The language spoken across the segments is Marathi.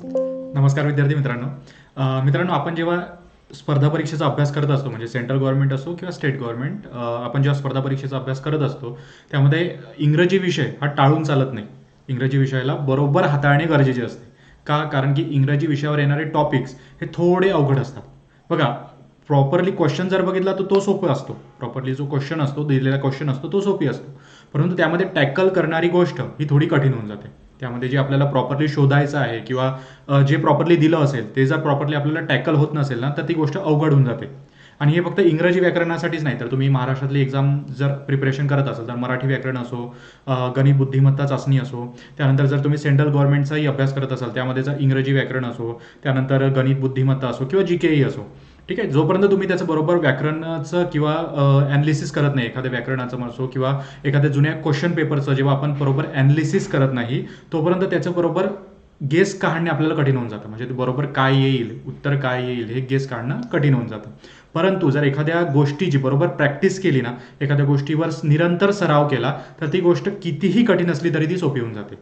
नमस्कार विद्यार्थी मित्रांनो. मित्रांनो, आपण जेव्हा स्पर्धा परीक्षेचा अभ्यास करत असतो, म्हणजे सेंट्रल गव्हर्नमेंट असो किंवा स्टेट गव्हर्नमेंट, आपण जेव्हा स्पर्धा परीक्षेचा अभ्यास करत असतो त्यामध्ये इंग्रजी विषय हा टाळून चालत नाही. इंग्रजी विषयाला बरोबर हाताळणे गरजेचे असते. का? कारण की इंग्रजी विषयावर येणारे टॉपिक्स हे थोडे अवघड असतात. बघा, प्रॉपरली क्वेश्चन जर बघितला तर तो सोपा असतो. प्रॉपरली जो क्वेश्चन असतो, दिलेला क्वेश्चन असतो तो सोपी असतो. परंतु त्यामध्ये टॅकल करणारी गोष्ट ही थोडी कठीण होऊन जाते. त्यामध्ये जे आपल्याला प्रॉपरली शोधायचं आहे किंवा जे प्रॉपरली दिलं असेल ते जर प्रॉपरली आपल्याला टॅकल होत नसेल ना, तर ती गोष्ट अवघड होऊन जाते. आणि हे फक्त इंग्रजी व्याकरणासाठीच नाही, तर तुम्ही महाराष्ट्रातली एक्झाम जर प्रिपरेशन करत असाल तर मराठी व्याकरण असो, गणित बुद्धिमत्ता चाचणी असो, त्यानंतर जर तुम्ही सेंट्रल गव्हर्नमेंटचाही अभ्यास करत असाल त्यामध्ये जर इंग्रजी व्याकरण असो, त्यानंतर गणित बुद्धिमत्ता असो किंवा जीकेई असो, ठीक आहे, जोपर्यंत तुम्ही त्याचं बरोबर व्याकरणाचं किंवा ॲनालिसिस करत नाही, एखाद्या व्याकरणाचं असो किंवा एखाद्या जुन्या क्वेश्चन पेपरचं जेव्हा आपण बरोबर ॲनालिसिस करत नाही, तोपर्यंत त्याचं बरोबर गेस काढणे आपल्याला कठीण होऊन जातं. म्हणजे ते बरोबर काय येईल, उत्तर काय येईल हे गेस काढणं कठीण होऊन जातं. परंतु जर एखाद्या गोष्टीची बरोबर प्रॅक्टिस केली ना, एखाद्या गोष्टीवर निरंतर सराव केला, तर ती गोष्ट कितीही कठीण असली तरी ती सोपी होऊन जाते.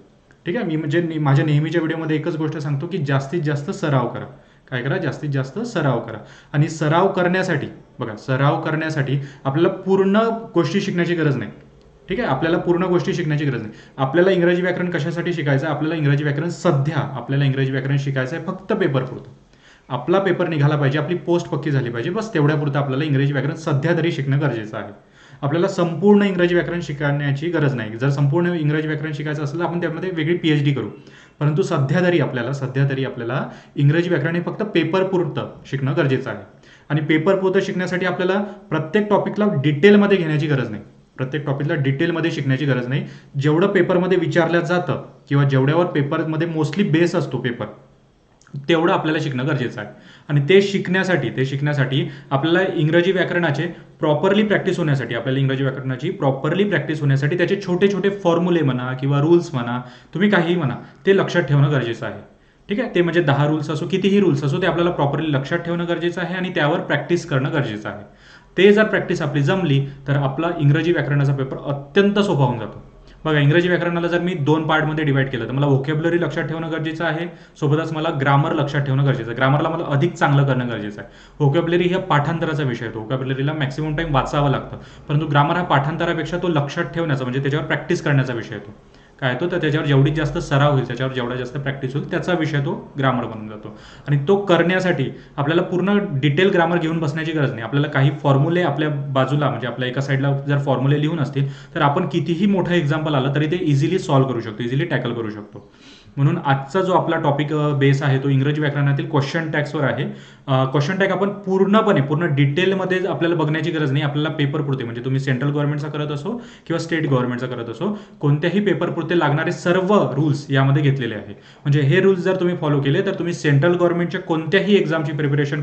ठीक आहे, मी म्हणजे माझ्या नेहमीच्या व्हिडिओमध्ये एकच गोष्ट सांगतो की जास्तीत जास्त सराव करा. काय करा? जास्तीत जास्त सराव करा. आणि सराव करण्यासाठी, बघा, सराव करण्यासाठी आपल्याला पूर्ण गोष्टी शिकण्याची गरज नाही. ठीक आहे, आपल्याला पूर्ण गोष्टी शिकण्याची गरज नाही. आपल्याला इंग्रजी व्याकरण कशासाठी शिकायचं आहे? आपल्याला इंग्रजी व्याकरण आपल्याला इंग्रजी व्याकरण शिकायचं आहे फक्त पेपरपुरतं. आपला पेपर निघाला पाहिजे, आपली पोस्ट पक्की झाली पाहिजे, बस तेवढ्यापुरतं आपल्याला इंग्रजी व्याकरण सध्या तरी शिकणं गरजेचं आहे. आपल्याला संपूर्ण इंग्रजी व्याकरण शिकण्याची गरज नाही. जर संपूर्ण इंग्रजी व्याकरण शिकायचं असेल तर आपण त्यामध्ये वेगळी PhD करू. परंतु सध्या तरी आपल्याला इंग्रजी व्याकरण हे फक्त पेपरपुरतं शिकणं गरजेचं आहे. आणि पेपरपुरतं शिकण्यासाठी आपल्याला प्रत्येक टॉपिकला डिटेलमध्ये घेण्याची गरज नाही. प्रत्येक टॉपिकला डिटेलमध्ये शिकण्याची गरज नाही. जेवढं पेपरमध्ये विचारलं जातं किंवा जेवढ्यावर पेपरमध्ये मोस्टली बेस असतो पेपर, तेवढं आपल्याला शिकणं गरजेचं आहे. आणि ते शिकण्यासाठी आपल्याला इंग्रजी व्याकरणाचे प्रॉपरली प्रॅक्टिस होण्यासाठी, त्याचे छोटे छोटे फॉर्म्युले म्हणा किंवा रूल्स म्हणा, तुम्ही काहीही म्हणा, ते लक्षात ठेवणं गरजेचं आहे. ठीक आहे, ते म्हणजे 10 रूल्स असो, कितीही रूल्स असो, ते आपल्याला प्रॉपरली लक्षात ठेवणं गरजेचं आहे आणि त्यावर प्रॅक्टिस करणं गरजेचं आहे. ते जर प्रॅक्टिस आपली जमली तर आपला इंग्रजी व्याकरणाचा पेपर अत्यंत सोपा होऊन जातो. बघा, इंग्रजी व्याकरणाला जर मी 2 पार्टमध्ये डिवाइड केलं तर मला व्होकॅब्युलरी लक्षात ठेवणं गरजेचं आहे, सोबतच मला ग्रामर लक्षात ठेवणं गरजेचं आहे. ग्रामरला मला अधिक चांगलं करणं गरजेचं आहे. व्होकॅब्युलरी हा पाठांतराचा विषय आहे. व्होकॅब्युलरीला मॅक्सिमम टाइम वाचावं लागतं, परंतु ग्रामर हा पाठांतरापेक्षा तो लक्षात ठेवण्याचा, म्हणजे त्याच्यावर प्रॅक्टिस करण्याचा विषय येतो. काय तो? तर त्याच्यावर जेवढी जास्त सराव होईल, त्याच्यावर जेवढा जास्त प्रॅक्टिस होईल, त्याचा विषय तो ग्रामर बनून जातो. आणि तो करण्यासाठी आपल्याला पूर्ण डिटेल ग्रामर घेऊन बसण्याची गरज नाही. आपल्याला काही फॉर्म्युले आपल्या बाजूला, म्हणजे आपल्या एका साईडला जर फॉर्म्युले लिहून असतील तर आपण कितीही मोठं एक्झाम्पल आलं तरी ते इझिली सॉल्व्ह करू शकतो, इझिली टॅकल करू शकतो. म्हणून आजचा जो आपला टॉपिक बेस आहे तो इंग्रजी व्याकरणातील क्वेश्चन टॅग्सवर आहे. क्वेश्चन टॅग आपण पूर्ण डिटेलमध्ये आपल्याला बघण्याची गरज नाही. आपल्याला पेपरपुरते, म्हणजे तुम्ही सेंट्रल गव्हर्नमेंटचा करत असो किंवा स्टेट गव्हर्नमेंटचा करत असो, कोणत्याही पेपरपुरते लागणारे सर्व रूल्स यामध्ये घेतलेले आहे. म्हणजे हे रूल्स जर तुम्ही फॉलो केले तर तुम्ही सेंट्रल गव्हर्नमेंटच्या कोणत्याही एक्झामची प्रिपरेशन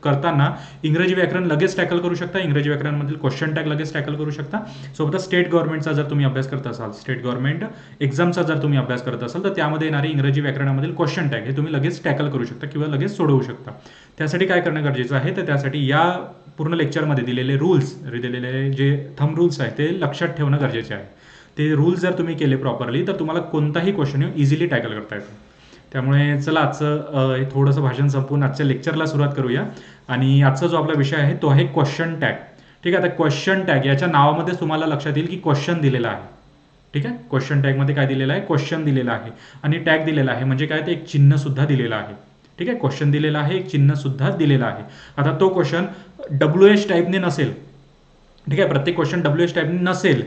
करताना इंग्रजी व्याकरण लगेच टॅकल करू शकता. इंग्रजी व्याकरणामधील क्वेश्चन टॅग लगेच टॅकल करू शकता. सोबतच स्टेट गव्हर्नमेंटचा जर तुम्ही अभ्यास करत असाल, स्टेट गव्हर्नमेंट एक्झामचा जर तुम्ही अभ्यास करत असाल, तर त्यामध्ये येणारे इंग्रजी व्याकरणामधील क्वेश्चन टॅग हे तुम्ही लगेच टॅकल करू शकता किंवा लगेच सोडवू शकता. त्यासाठी काय करणं गरजेचं आहे? तर त्यासाठी या पूर्ण लेक्चरमध्ये दिलेले जे थंब रूल्स आहेत ते लक्षात ठेवणं गरजेचे आहे. ते रूल्स जर तुम्ही केले प्रॉपरली तर तुम्हाला कोणताही क्वेश्चन इझिली टॅकल करता येतो. त्यामुळे चला, आजचं थोडंसं भाषण संपवून आजच्या लेक्चरला सुरुवात करूया. आणि आजचा जो आपला विषय आहे तो आहे क्वेश्चन टॅग. ठीक आहे, आता क्वेश्चन टॅग याच्या नावामध्येच तुम्हाला लक्षात येईल की क्वेश्चन दिलेला आहे. ठीक आहे, क्वेश्चन टॅगमध्ये काय दिलेलं आहे? क्वेश्चन दिलेला आहे. आणि टॅग दिलेला आहे म्हणजे काय? ते एक चिन्ह सुद्धा दिलेलं आहे. ठीक आहे, क्वेश्चन दिलेला आहे, एक चिन्ह सुद्धा दिलेलं आहे. आता तो क्वेश्चन WH टाईपने नसेल, ठीक आहे, प्रत्येक क्वेश्चन WH टाईपने नसेल,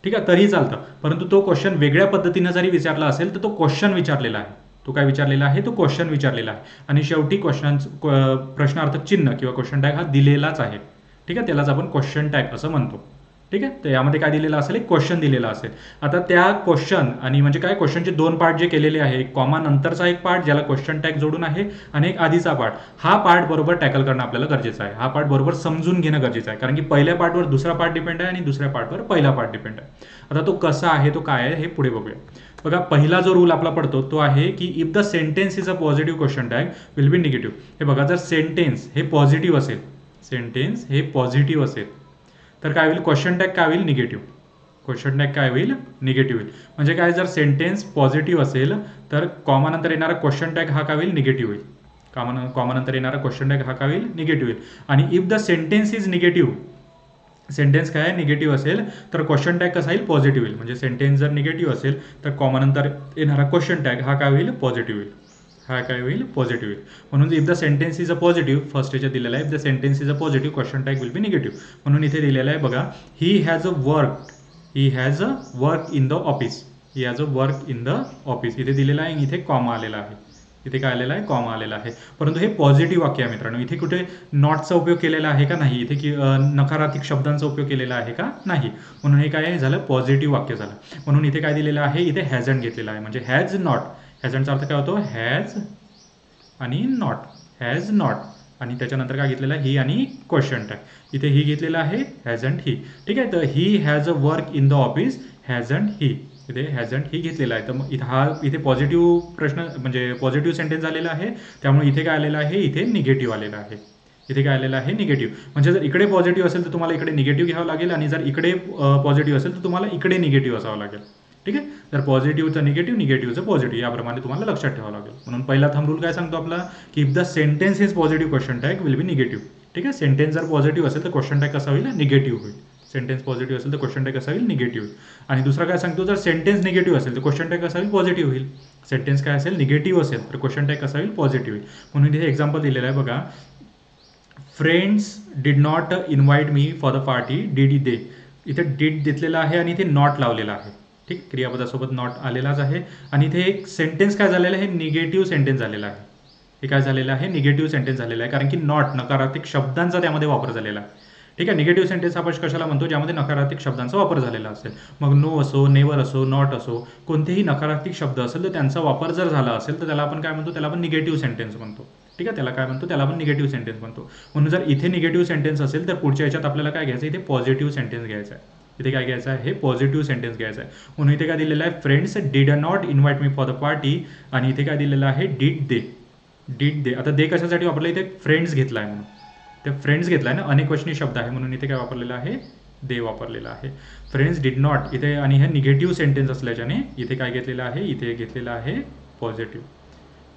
ठीक आहे, तरी चालतं. परंतु तो क्वेश्चन वेगळ्या पद्धतीने जरी विचारला असेल तर तो क्वेश्चन विचारलेला आहे. तो काय विचारलेला आहे? तो क्वेश्चन विचारलेला आहे. आणि शेवटी प्रश्नार्थक चिन्ह किंवा क्वेश्चन टॅग हा दिलेलाच आहे. ठीक आहे, त्यालाच आपण क्वेश्चन टॅग असं म्हणतो. ठीक आहे, तर यामध्ये काय दिलेलं असेल? एक क्वेश्चन दिलेला असेल. आता त्या क्वेश्चन आणि म्हणजे काय, क्वेश्चनचे 2 पार्ट जे केलेले आहे, एक कॉमा नंतरचा एक पार्ट ज्याला क्वेश्चन टॅग जोडून आहे आणि एक आधीचा पार्ट, हा पार्ट बरोबर टॅकल करणं आपल्याला गरजेचं आहे. हा पार्ट बरोबर समजून घेणं गरजेचं आहे, कारण की पहिल्या पार्टवर दुसरा पार्ट डिपेंड आहे आणि दुसऱ्या पार्टवर पहिला पार्ट डिपेंड आहे. आता तो कसा आहे, तो काय आहे, हे पुढे बघूया. बघा, पहिला जो रूल आपला पडतो तो आहे की if the sentence is a positive question tag will be negative. हे बघा, जर सेंटेन्स हे पॉझिटिव्ह असेल तर काय होईल? क्वेश्चन टॅग काय होईल? निगेटिव्ह. क्वेश्चन टॅग काय होईल निगेटिव्ह होईल. म्हणजे काय जर सेंटेन्स पॉझिटिव्ह असेल तर कॉमानंतर येणारा क्वेश्चन टॅग हा काय होईल निगेटिव्ह होईल. कॉमानंतर येणारा क्वेश्चन टॅग हा काय होईल निगेटिव्ह होईल. आणि if the sentence is negative, sentence काय निगेटिव्ह असेल तर क्वेश्चन टॅग कसा येईल पॉझिटिव्ह होईल. म्हणजे सेंटेन्स जर निगेटिव्ह असेल तर कॉमानंतर येणारा क्वेश्चन टॅग हा काय होईल पॉझिटिव्ह होईल. हा काय होईल पॉझिटिव्ह होईल. म्हणून if the sentence is a positive, first याच्यात दिलेला आहे if the sentence is a positive question tag will be negative. म्हणून इथे दिलेलं आहे बघा, ही has a work in the office. He has a work in the office इथे दिलेला आहे, इथे कॉमा आलेला आहे. इथे काय आलेला आहे कॉमा आलेला आहे. परंतु हे पॉझिटिव्ह वाक्य आहे मित्रांनो. इथे कुठे नॉटचा उपयोग केलेला आहे का नाही, इथे नकारात्मक शब्दांचा उपयोग केलेला आहे का नाही. म्हणून हे काय झालं पॉझिटिव्ह वाक्य झालं. म्हणून इथे काय दिलेलं आहे इथे हॅझंट घेतलेला आहे. म्हणजे हॅज नॉट, हॅझंटचा अर्थ काय होतो हॅज आणि नॉट, हॅज नॉट आणि त्याच्यानंतर काय घेतलेलं आहे ही आणि क्वेश्चन टॅग. इथे ही घेतलेलं आहे हॅझंट ही. ठीक आहे, तर he has a work in the office hasn't he. इथे हॅझंट ही घेतलेला आहे. तर मग इथे पॉझिटिव्ह प्रश्न म्हणजे पॉझिटिव्ह सेंटेन्स झालेला आहे. त्यामुळे इथे काय आलेलं आहे इथे निगेटिव्ह आलेलं आहे. इथे काय आलेलं आहे निगेटिव्ह. म्हणजे जर इकडे पॉझिटिव्ह असेल तर तुम्हाला इकडे निगेटिव्ह घ्यावं लागेल आणि जर इकडे पॉझिटिव्ह असेल तर तुम्हाला इकडे निगेटिव्ह असावं लागेल. ठीक आहे, तर पॉझिटिव्हचं निगेटिव्ह, निगेटिव्हचं पॉझिटिव्ह याप्रमाणे तुम्हाला लक्षात ठेवावं लागेल. म्हणून पहिला थंब रूल काय सांगतो आपला की if the sentence is positive question tag will be negative. ठीक आहे, सेंटेन्स जर पॉझिटिव्ह असेल तर क्वेश्चन टॅग कसा होईल निगेटिव्ह होईल. सेंटेन्स पॉझिटिव्ह असेल तर क्वेश्चन टॅग कसा होईल निगेटिव्ह होईल. आणि दुसरा काय सांगतो जर सेंटेन्स निगेटिव्ह असेल तर क्वेश्चन टॅग कसा होईल पॉझिटिव्ह होईल. सेंटेन्स काय असेल निगेटिव्ह असेल तर क्वेश्चन टॅग कसा होईल पॉझिटिव्ह होईल. म्हणून इथे एक्झाम्पल दिलेलं आहे बघा, friends did not invite me for the party did they. इथे डिड घेतलेला आहे आणि इथे नॉट लावलेला आहे. ठीक, क्रियापदासोबत नॉट आलेलाच आहे. आणि इथे एक सेंटेन्स काय झालेलं आहे निगेटिव्ह सेंटेन्स झालेला आहे. हे काय झालेलं आहे निगेटिव्ह सेंटेन्स झालेला आहे कारण की नॉट नकारात्मक शब्दांचा त्यामध्ये वापर झालेला आहे. ठीक आहे, निगेटिव्ह सेंटेन्स आपण कशाला म्हणतो ज्यामध्ये नकारात्मक शब्दांचा वापर झालेला असेल. मग नो असो, नेवर असो, नॉट असो, कोणतेही नकारात्मक शब्द असेल तर त्यांचा वापर जर झाला असेल तर त्याला आपण काय म्हणतो त्याला आपण निगेटिव्ह सेंटेन्स म्हणतो. ठीक आहे, त्याला काय म्हणतो त्याला आपण निगेटिव्ह सेंटेन्स म्हणतो. म्हणून जर इथे निगेटिव्ह सेंटेन्स असेल तर पुढच्या याच्यात आपल्याला काय घ्यायचं इथे पॉझिटिव्ह सेंटेन्स घ्यायचा आहे. इथे काय घ्यायचं आहे हे पॉझिटिव्ह सेंटेन्स घ्यायचा आहे. म्हणून इथे काय दिलेलं आहे friends did not invite me for the party आणि इथे काय दिलेलं आहे डिड दे. डिड दे, आता दे कशासाठी वापरलं इथे फ्रेंड्स घेतला आहे म्हणून. ते फ्रेंड्स घेतला आहे ना, अनेकवचनी शब्द आहे म्हणून इथे काय वापरलेलं आहे दे वापरलेला आहे. फ्रेंड्स डिड नॉट इथे आणि हे निगेटिव्ह सेंटेन्स असल्याच्याने इथे काय घेतलेलं आहे इथे घेतलेलं आहे पॉझिटिव्ह.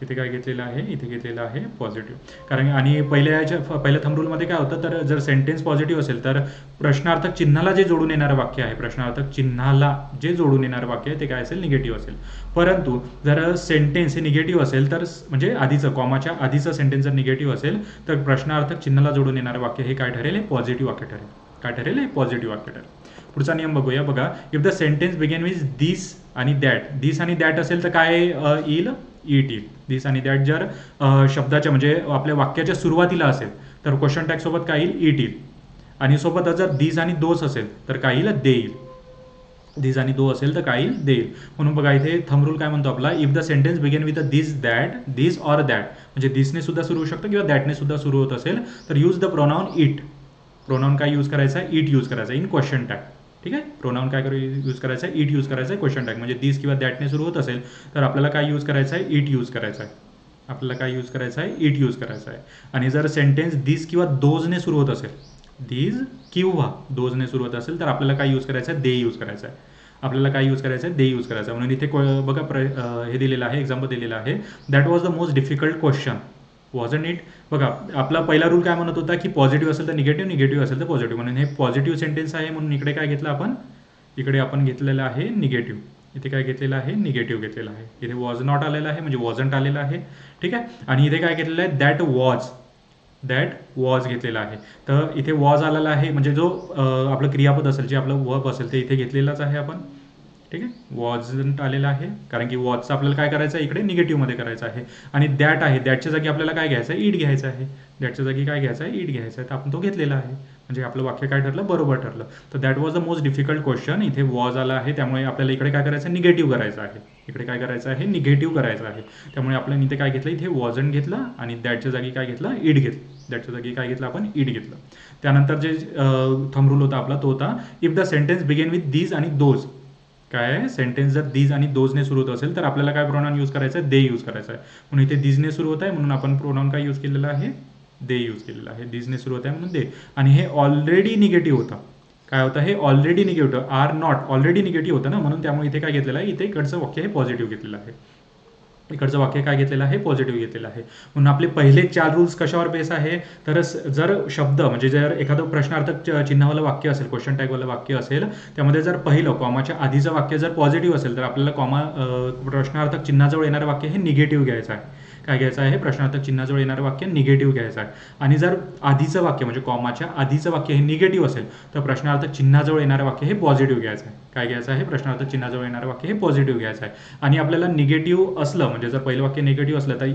इथे काय घेतलेलं आहे इथे घेतलेलं आहे पॉझिटिव्ह. कारण आणि पहिल्या थंब रूलमध्ये काय होतं तर जर सेंटेन्स पॉझिटिव्ह असेल तर प्रश्नार्थक चिन्हाला जे जोडून येणारं वाक्य आहे, प्रश्नार्थक चिन्हाला जे जोडून येणारं वाक्य आहे ते काय असेल निगेटिव्ह असेल. परंतु जर सेंटेन्स हे निगेटिव्ह असेल तर म्हणजे आधीचं कॉमाच्या आधीचं सेंटेन्स जर निगेटिव्ह असेल तर प्रश्नार्थक चिन्हाला जोडून येणारं वाक्य हे काय ठरेल हे पॉझिटिव्ह वाक्य ठरेल. काय ठरेल हे पॉझिटिव्ह वाक्य ठरेल. पुढचा नियम बघूया बघा, if the sentence begin with this आणि दॅट. दिस आणि दॅट असेल तर काय येईल इट येईल. दिस आणि दॅट जर शब्दाच्या म्हणजे आपल्या वाक्याच्या सुरुवातीला असेल तर क्वेश्चन टॅग सोबत काय येईल इट येईल. आणि सोबत जर दिस आणि दोस असेल तर काय येईल दे येईल. दिस आणि दो असेल तर काय येईल दे येईल. म्हणून बघा इथे थंब रूल काय म्हणतो आपला, if the sentence begin with this that, this or that म्हणजे दिसने सुद्धा सुरू होऊ शकतं किंवा दॅटने सुद्धा सुरू होत असेल तर use the pronoun it. Pronoun काय यूज करायचा आहे इट यूज करायचा इन क्वेश्चन टॅग. ठीक आहे, प्रोनाउन काय यूज करायचं आहे इट यूज करायचं आहे क्वेश्चन टॅग. म्हणजे दिस किंवा दॅटने सुरू होत असेल तर आपल्याला काय यूज करायचं आहे इट यूज करायचा आहे. आपल्याला काय यूज करायचं आहे इट यूज करायचा आहे. आणि जर सेंटेन्स दिस किंवा दोजने सुरू होत असेल, दिस किंवा दोजने सुरू होत असेल तर आपल्याला काय यूज करायचं आहे दे यूज करायचं आहे. आपल्याला काय यूज करायचं आहे दे यूज करायचं आहे. म्हणून इथे बघा हे दिलेलं आहे एक्झाम्पल दिलेलं आहे, that was the most difficult question wasn't it. बघा आपला पहिला रूल काय म्हणत होता की पॉझिटिव्ह असेल तर निगेटिव्ह, निगेटिव्ह असेल तर पॉझिटिव्ह. म्हणून हे पॉझिटिव्ह सेंटेन्स आहे म्हणून इकडे काय घेतलं आपण इकडे आपण घेतलेलं आहे निगेटिव्ह. इथे काय घेतलेलं आहे निगेटिव्ह घेतलेलं आहे. इथे वॉज नॉट आलेला आहे म्हणजे वॉजंट आलेला आहे. ठीक आहे, आणि इथे काय घेतलेलं आहे दॅट वॉज घेतलेला आहे. तर इथे वॉज आलेला आहे म्हणजे जो आपलं क्रियापद असेल जे आपलं वर्ब असेल ते इथे घेतलेलंच आहे आपण. ठीक आहे, वॉजंट आलेला आहे कारण की वॉजचं आपल्याला काय करायचं आहे इकडे निगेटिव्हमध्ये करायचं आहे. आणि दॅट आहे, दॅटच्या जागी आपल्याला काय घ्यायचं आहे इट घ्यायचं आहे. दॅटच्या जागी काय घ्यायचं आहे इट घ्यायचं आहे. तर आपण तो घेतलेला आहे म्हणजे आपलं वाक्य काय ठरलं बरोबर ठरलं. तर that was the most difficult question, इथे वॉज आला आहे त्यामुळे आपल्याला इकडे काय करायचं आहे निगेटिव्ह करायचं आहे. इकडे काय करायचं आहे निगेटिव्ह करायचं आहे. त्यामुळे आपल्याला इथे काय घेतलं इथे वॉजंट घेतलं आणि दॅटच्या जागी काय घेतलं इट घेतलं. दॅटच्या जागी काय घेतलं आपण इट घेतलं. त्यानंतर जे थंब रूल होता आपला तो होता, if the sentence begin with these आणि दोज. काय सेंटेन्स जर दीज आणि दोजने सुरू होत असेल तर आपल्याला काय प्रोनाउन यूज करायचं आहे दे यूज करायचं आहे. म्हणून इथे दीजने सुरू होत आहे म्हणून आपण प्रोनाउन काय यूज केलेलं आहे दे यूज केलेलं आहे. दीजने सुरू होत आहे म्हणून दे. आणि हे ऑलरेडी निगेटिव्ह होता. काय होतं, हे already negative, are not already negative होतं ना, म्हणून त्यामुळे इथे काय घेतलेलं आहे, इथे इकडचं वाक्य हे पॉझिटिव्ह घेतलेलं आहे. इकडचं वाक्य काय घेतलेलं आहे, पॉझिटिव्ह घेतलेलं आहे. म्हणून आपले पहिले 4 रूल्स कशावर बेस आहे, तर जर शब्द म्हणजे जर एखादं प्रश्नार्थक चिन्हावालं वाक्य असेल, क्वेश्चन टॅगवालं वाक्य असेल, त्यामध्ये जर पहिलं कॉमाच्या आधीचं वाक्य जर पॉझिटिव्ह असेल तर आपल्याला प्रश्नार्थक चिन्हाजवळ येणारं वाक्य हे निगेटिव्ह घ्यायचं आहे. काय घ्यायचं आहे, प्रश्नार्थक चिन्हाजवळ येणारं वाक्य निगेटिव्ह घ्यायचं आहे. आणि जर आधीचं वाक्य म्हणजे कॉमाच्या आधीचं वाक्य हे निगेटिव्ह असेल तर प्रश्नार्थक चिन्हाजवळ येणारं वाक्य हे पॉझिटिव्ह घ्यायचं आहे. काय घ्यायचं आहे, प्रश्नार्थक चिन्हाजवळ येणारं वाक्य हे पॉझिटिव्ह घ्यायचं आहे. आणि आपल्याला निगेटिव्ह असलं म्हणजे जर पहिलं वाक्य निगेटिव्ह असलं तर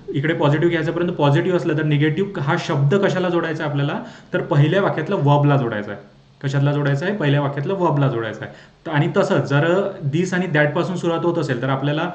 इकडे पॉझिटिव्ह घ्यायचं, परंतु पॉझिटिव्ह असलं तर निगेटिव्ह हा शब्द कशाला जोडायचा आहे आपल्याला, तर पहिल्या वाक्यातला वर्बला जोडायचा आहे. कशातला जोडायचा आहे, पहिल्या वाक्यातला वर्बला जोडायचा आहे. आणि तसंच जर दिस आणि दॅट पासून सुरुवात होत असेल तर आपल्याला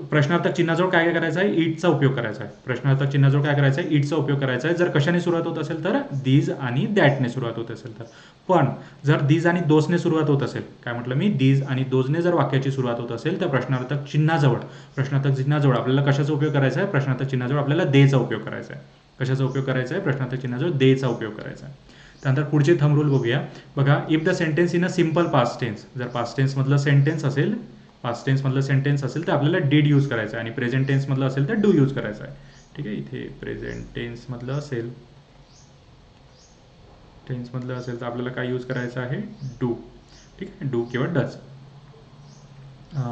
प्रश्नार्थक चिन्हाजवळ काय काय करायचं आहे, इटचा उपयोग करायचा आहे. प्रश्नार्थक चिन्हाजवळ काय करायचं आहे, इटचा उपयोग करायचा आहे. जर कशाने सुरुवात होत असेल तर दीज आणि दॅटने सुरुवात होत असेल तर. पण जर दीज आणि दोसने सुरुवात होत असेल, काय म्हटलं मी, दीज आणि दोजने जर वाक्याची सुरुवात होत असेल तर प्रश्नार्थक चिन्हाजवळ आपल्याला कशाचा उपयोग करायचा आहे, प्रश्नार्थक चिन्हाजवळ आपल्याला देचा उपयोग करायचा आहे. कशाचा उपयोग करायचा आहे, प्रश्नार्थक चिन्हाजवळ देचा उपयोग करायचा आहे. त्यानंतर पुढचे थंब रूल बघूया. बघा, if the sentence in a simple past tense, जर पास्ट टेन्स मधलं सेंटेन्स असेल, तर आपल्याला डीड यूज करायचं आहे. आणि प्रेझेंट टेन्स मधलं असेल तर डू यूज करायचा आहे. ठीक आहे, इथे प्रेझेंट टेन्स मधलं असेल तर आपल्याला काय यूज करायचं आहे, डू. ठीक आहे, डू किंवा डज.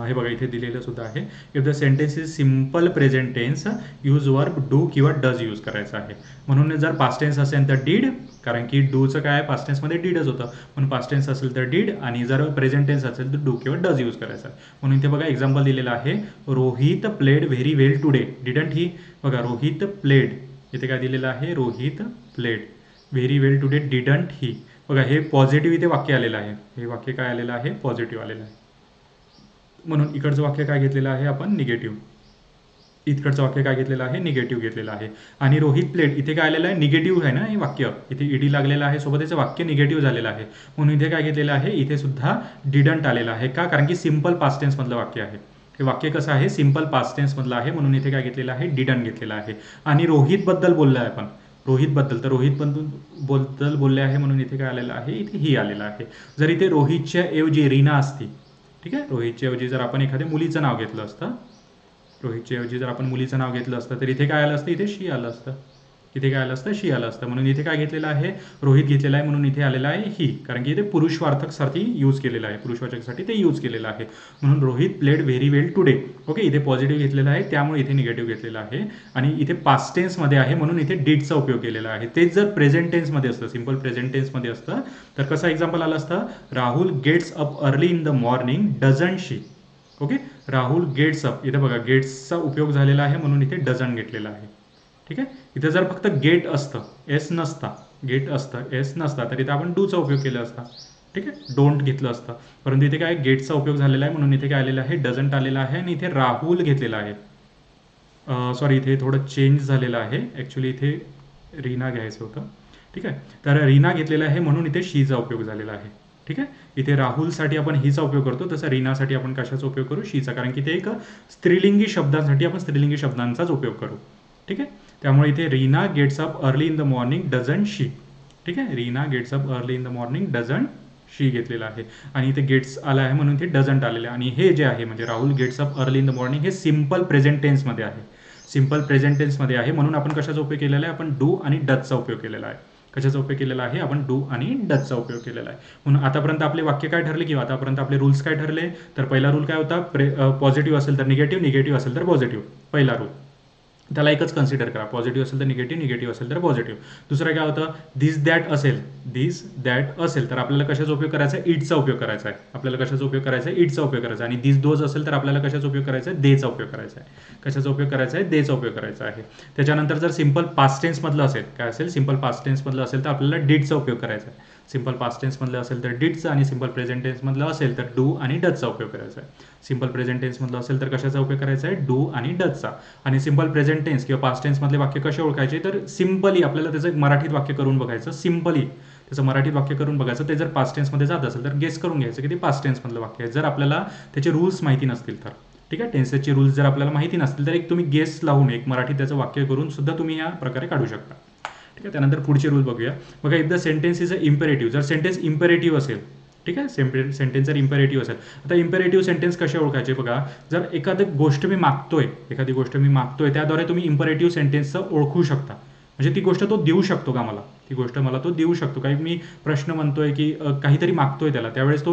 हे बघा इथे दिलेलं सुद्धा आहे. If the sentence is simple present tense use verb do किंवा डज यूज करायचा आहे. म्हणून जर पास्ट टेन्स असेल तर डीड, कारण की डूचं काय पास्ट टेन्समध्ये डीडच होतं, म्हणून पास्ट टेन्स असेल तर डीड. आणि जर प्रेझेंट टेन्स असेल तर डू किंवा डज यूज करायचा आहे. म्हणून इथे बघा एक्झाम्पल दिलेलं आहे, Rohit played very well today didn't he. बघा, रोहित प्लेड, इथे काय दिलेलं आहे, Rohit played very well today didn't he. बघा, हे पॉझिटिव्ह इथे वाक्य आलेलं आहे. हे वाक्य काय आलेलं आहे, पॉझिटिव्ह आलेलं आहे. म्हणून इकडचं वाक्य काय घेतलेलं आहे आपण, निगेटिव्ह. इकडचं वाक्य काय घेतलेलं आहे, निगेटिव्ह घेतलेलं आहे. आणि रोहित प्लेड इथे काय आलेलं आहे, निगेटिव्ह आहे ना हे वाक्य, इथे ईडी लागलेलं आहे सोबत, याचं वाक्य निगेटिव्ह झालेलं आहे. म्हणून इथे काय घेतलेलं आहे, इथे सुद्धा डिडंट आलेलं आहे. का, कारण की सिम्पल पास्ट टेन्स मधलं वाक्य आहे. हे वाक्य कसं आहे, सिम्पल पास्ट टेन्स मधलं आहे, म्हणून इथे काय घेतलेलं आहे, डिडंट घेतलेलं आहे. आणि रोहित बद्दल बोललो आहे आपण, रोहित बद्दल बोलले आहे, म्हणून इथे काय आलेलं आहे, इथे ही आलेलं आहे. जर इथे रोहितच्या ऐवजी रीना असती, ठीक आहे, रोहितच्या ऐवजी जर आपण एखाद्या मुलीचं नाव घेतलं असतं, नाव घेतलं असतं तर इथे काय आलं असतं, इथे शी आलं असतं. इथे काय आलं असतं, शी आलं असतं. म्हणून इथे काय घेतलेलं आहे, रोहित घेतलेला आहे, म्हणून इथे आलेला आहे ही, कारण की इथे पुरुषवाचकसाठी यूज केलेलं आहे, पुरुषवाचकसाठी ते यूज केलेलं आहे. म्हणून रोहित प्लेड व्हेरी वेल टुडे. ओके, इथे पॉझिटिव्ह घेतलेलं आहे, त्यामुळे इथे निगेटिव्ह घेतलेलं आहे. आणि इथे पास्ट टेन्समध्ये आहे, म्हणून इथे डीडचा उपयोग केलेला आहे. तेच जर प्रेझेंट टेन्समध्ये असतं, सिम्पल प्रेझेंट टेन्समध्ये असतं तर कसं एक्झाम्पल आलं असतं, Rahul gets up early in the morning doesn't she. Okay, Rahul gets up, इथे बघा गेट्सचा उपयोग झालेला आहे, म्हणून इथे डझंट घेतलेला आहे. ठीक आहे, इथे जर फक्त गेट असतं, एस नसता तर इथे आपण डूचा उपयोग केला असता. ठीक आहे, डोंट घेतलं असतं, परंतु इथे काय गेटचा उपयोग झालेला आहे, म्हणून इथे काय आलेलं आहे, डझंट आलेला आहे. आणि इथे राहुल घेतलेला आहे, सॉरी इथे थोडं चेंज झालेलं आहे, ॲक्च्युली इथे रीना घ्यायचं होतं. ठीक आहे, तर रीना घेतलेला आहे, म्हणून इथे शीचा उपयोग झालेला आहे. ठीक आहे, इथे राहुलसाठी आपण हिचा उपयोग करतो, तसं रीनासाठी आपण कशाचा उपयोग करू, शीचा, कारण की ते एक स्त्रीलिंगी शब्दांसाठी आपण स्त्रीलिंगी शब्दांचाच उपयोग करू. ठीक आहे, त्यामुळे इथे Reena gets up early in the morning doesn't she. ठीक आहे, Reena gets up early in the morning doesn't she घेतलेला आहे. आणि इथे गेट्स आला आहे, म्हणून इथे डझंट आलेलं आहे. आणि हे जे आहे म्हणजे Rahul gets up early in the morning हे सिम्पल प्रेझेंट टेन्समध्ये आहे. म्हणून आपण कशाचा उपयोग केलेला आहे, आपण डू आणि डजचा उपयोग केलेला आहे. कशाचा उपयोग केलेला आहे, आपण डू आणि डजचा उपयोग केलेला आहे. म्हणून आतापर्यंत आपले वाक्य काय ठरले, किंवा आतापर्यंत आपले रूल्स काय ठरले, तर पहिला रूल काय होता, पॉझिटिव्ह असेल तर निगेटिव्ह असेल तर पॉझिटिव्ह. पहिला रूल, त्याला एकच कन्सिडर करा, पॉझिटिव्ह असेल तर निगेटिव्ह असेल तर पॉझिटिव्ह. दुसरं काय होतं, दिस दॅट असेल तर आपल्याला कशाचा उपयोग करायचा आहे, इटचा उपयोग करायचा आहे. इटचा उपयोग करायचा आहे. आणि दिस दोज असेल तर आपल्याला कशाचा उपयोग करायचा आहे, देचा उपयोग करायचा आहे. देचा उपयोग करायचा आहे. त्याच्यानंतर जर सिम्पल पास्ट टेन्स मधलं असेल, काय असेल, सिम्पल पास्ट टेन्स मधलं असेल तर आपल्याला डीडचा उपयोग करायचा आहे. सिम्पल पास्ट टेन्स मधलं असेल तर डीडचा, आणि सिम्पल प्रेझेंट टेन्स मधलं असेल तर डू आणि डजचा उपयोग करायचा आहे. सिम्पल प्रेझेंट टेन्स मधलं असेल तर कशाचा उपयोग करायचा आहे, डू आणि डजचा. आणि सिम्पल प्रेझेंट टेन्स किंवा पास्ट टेन्स मधले वाक्य कसे ओळखायचे, तर सिम्पली आपल्याला त्याचं एक मराठीत वाक्य करून बघायचं. ते जर पास्ट टेन्समध्ये जात असेल तर गेस करून घ्यायचं की ते पास्ट टेन्स मधलं वाक्य आहे, जर आपल्याला त्याचे रूल्स माहिती नसतील तर. ठीक आहे, टेन्सेसचे रूल्स जर आपल्याला माहिती नसतील तर एक तुम्ही गेस लावून एक मराठीत त्याचं वाक्य करून सुद्धा तुम्ही या प्रकारे काढू शकता. ठीक आहे. त्यानंतर पुढचे रूल बघूया. बघा, if the sentence is a imperative, जर सेंटेन्स इम्पेरेटिव्ह असेल, ठीक आहे, सेंटेन्स जर इम्पेरेटिव्ह असेल. आता इम्पेरेटिव्ह सेंटेन्स कसे ओळखायचे बघा, जर एखादी गोष्ट मी मागतोय त्याद्वारे तुम्ही इम्पेरेटिव्ह सेंटेन्सचं ओळखू शकता. म्हणजे ती गोष्ट तो देऊ शकतो का मला, ती गोष्ट मला तो देऊ शकतो का. मी प्रश्न म्हणतोय की काहीतरी मागतोय त्याला, त्यावेळेस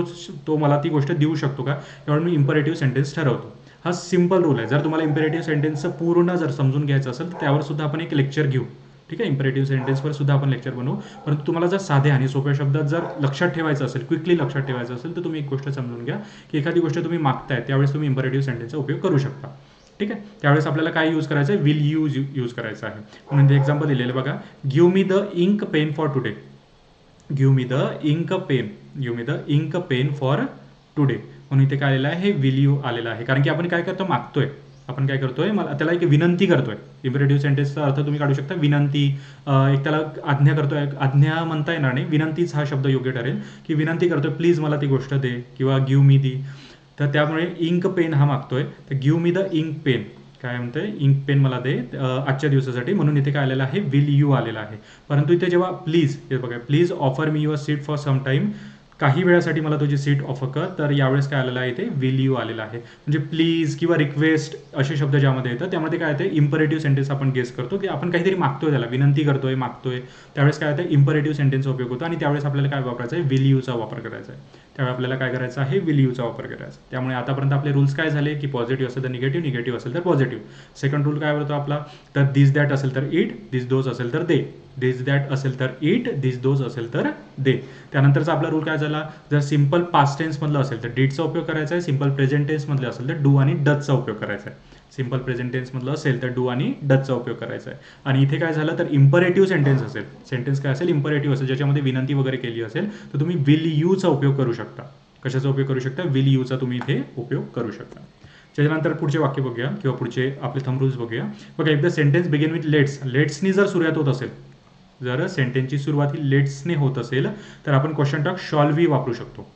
तो मला ती गोष्ट देऊ शकतो का, त्यामुळे मी इम्पेरेटिव्ह सेंटेन्स ठरवतो. हा सिंपल रूल आहे. जर तुम्हाला इम्पेरेटिव्ह सेंटेन्सचं पूर्ण जर समजून घ्यायचं असेल तर त्यावर सुद्धा आपण एक लेक्चर घेऊ. ठीक आहे, इम्पेरेटिव्ह सेंटेन्सवर सुद्धा आपण लेक्चर बनवू. परंतु तुम्हाला जर साध्या आणि सोप्या शब्दात जर लक्षात ठेवायचं असेल, क्विकली लक्षात ठेवायचं असेल, तर तुम्ही एक गोष्ट समजून घ्या की एखादी गोष्ट तुम्ही मागताय त्यावेळेस तुम्ही इम्पेरेटिव्ह सेंटेन्सचा उपयोग करू शकता. ठीक आहे, त्यावेळेस आपल्याला काय यूज करायचं आहे, विल यूज करायचं आहे. म्हणून ते एक्झाम्पल दिलेलं बघा, give me the ink pen for today. Give me the ink pen for today. म्हणून इथे काय आलेलं आहे, हे विल यू आलेलं आहे. कारण की आपण काय करतो, मागतोय. आपण काय करतोय, मला त्याला एक विनंती करतोय. इम्पेरेटिव्ह सेंटेन्सचा अर्थ तुम्ही काढू शकता विनंती. एक त्याला आज्ञा करतोय, आज्ञा म्हणता येणार नाही, विनंतीच हा शब्द योग्य ठरेल, की विनंती करतोय, प्लीज मला ती गोष्ट दे, किंवा गिव्ह मी दी. तर त्यामुळे इंक पेन हा मागतोय, तर give me the ink pen. काय म्हणतोय, इंक पेन मला दे आजच्या दिवसासाठी. म्हणून इथे काय आलेलं आहे, विल यू आलेला आहे. परंतु इथे जेव्हा प्लीज, हे बघा, please offer me your seat for some time, काही वेळासाठी मला तुझी सीट ऑफर कर, तर यावेळेस काय आलेलं आहे, ते विल यू आलेलं आहे. म्हणजे प्लीज किंवा रिक्वेस्ट असे शब्द ज्यामध्ये येतात त्यामध्ये काय येते, इम्पेरेटिव्ह सेंटेन्स आपण गेस करतो की आपण काहीतरी मागतोय, त्याला विनंती करतोय, मागतोय. त्यावेळेस काय होतं, इम्पेरेटिव्ह सेंटेन्सचा उपयोग होतो आणि त्यावेळेस आपल्याला काय वापरायचं आहे, विल यूचा वापर करायचा आहे. त्यावेळी आपल्याला काय करायचं आहे, विल यूचा वापर करायचा. त्यामुळे आतापर्यंत आपले रूल्स काय झाले की पॉझिटिव्ह असेल तर निगेटिव्ह, निगेटिव्ह असेल तर पॉझिटिव्ह. सेकंड रूल काय होतो आपला, तर दिस दॅट असेल तर इट, दिस दोज असेल तर दे. दिस दॅट असेल तर इट, दिस दोज असेल तर दे. त्यानंतरचा आपला रूल काय झाला, जर सिंपल पास्ट टेन्स मधलं असेल तर डीडचा उपयोग करायचा आहे. सिंपल प्रेझेंट टेन्स मधलं असेल तर डू आणि डजचा उपयोग करायचा आहे. सिंपल प्रेझेंट टेन्स मधलं असेल तर डू आणि डजचा उपयोग करायचा आहे. आणि इथे काय झालं तर इम्पेरेटिव्ह सेंटेन्स असेल, सेंटेन्स काय असेल, इम्पेरेटिव्ह असेल, ज्याच्यामध्ये विनंती वगैरे केली असेल तर तुम्ही विल यूचा उपयोग करू शकता. कशाचा उपयोग करू शकता, विल यूचा तुम्ही इथे उपयोग करू शकता. त्याच्यानंतर पुढचे वाक्य बघूया किंवा पुढचे आपले थंब रूल्स बघूया. बघा, if the sentence begin with let's, लेट्सनी जर सुरुवात होत असेल, जर सेंटेन्सची सुरुवात ही लेट्सने होत असेल तर आपण क्वेश्चन टॅग शॉल बी वापरू शकतो.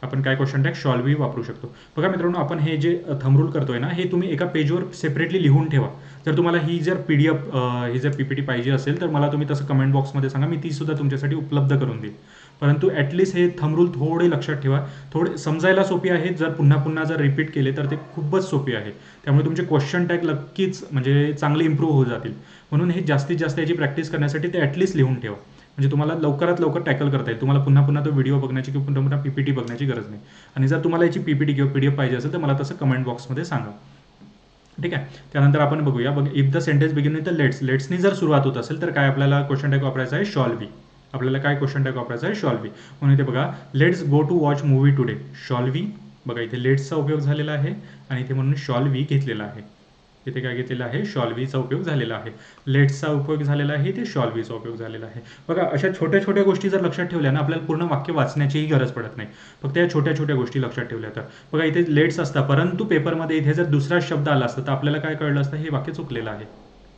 आपण काय क्वेश्चन टॅग शॉल बी वापरू शकतो. बघा मित्रांनो, आपण हे जे थंब रूल करतोय ना, हे तुम्ही एका पेजवर सेपरेटली लिहून ठेवा. जर तुम्हाला ही जर PDF ही जर PPT पाहिजे असेल तर मला तुम्ही तसं कमेंट बॉक्समध्ये सांगा, मी ती सुद्धा तुमच्यासाठी उपलब्ध करून देईल. परंतु ॲटलिस्ट हे थंब रूल थोडे लक्षात ठेवा, थोडे समजायला सोपी आहेत. जर पुन्हा पुन्हा जर रिपीट केले तर ते खूपच सोपी आहे. त्यामुळे तुमचे क्वेश्चन टॅग नक्कीच म्हणजे चांगले इम्प्रूव्ह होत जातील. म्हणून हे जास्तीत जास्त याची प्रॅक्टिस करण्यासाठी ते ॲटलिस्ट लिहून ठेवा, म्हणजे तुम्हाला लवकरात लवकर टॅकल करता येईल. तुम्हाला पुन्हा पुन्हा तो व्हिडिओ बघण्याची किंवा पुन्हा पुन्हा PPT बघण्याची गरज नाही. आणि जर तुम्हाला याची PPT किंवा PDF पाहिजे असेल तर मला तसं कमेंट बॉक्समध्ये सांगा. ठीक आहे. त्यानंतर आपण बघूया, बघ, if the sentence begin with the let's, लेट्सनी जर सुरुवात होत असेल तर काय आपल्याला क्वेश्चन टॅग वापरायचा आहे, शॉल बी. आपल्याला काय क्वेश्चन टॅग वापरायचा आहे, शॉल बी. म्हणून इथे बघा, let's go to watch movie today, shall be. बघा, इथे लेट्सचा उपयोग झालेला आहे आणि इथे म्हणून शॉल बी घेतलेला आहे. इथे काय घेतलेलं आहे, शॉल बीचा उपयोग झालेला आहे. लेट्सचा उपयोग झालेला आहे, इथे शॉल बीचा उपयोग झालेला आहे. बघा, अशा छोट्या छोट्या गोष्टी जर लक्षात ठेवल्या ना, आपल्याला पूर्ण वाक्य वाचण्याचीही गरज पडत नाही. फक्त या छोट्या छोट्या गोष्टी लक्षात ठेवल्या तर. बघा, इथे लेट्स असता, परंतु पेपरमध्ये इथे जर दुसरा शब्द आला असता तर आपल्याला काय कळलं असतं, हे वाक्य चुकलेलं आहे.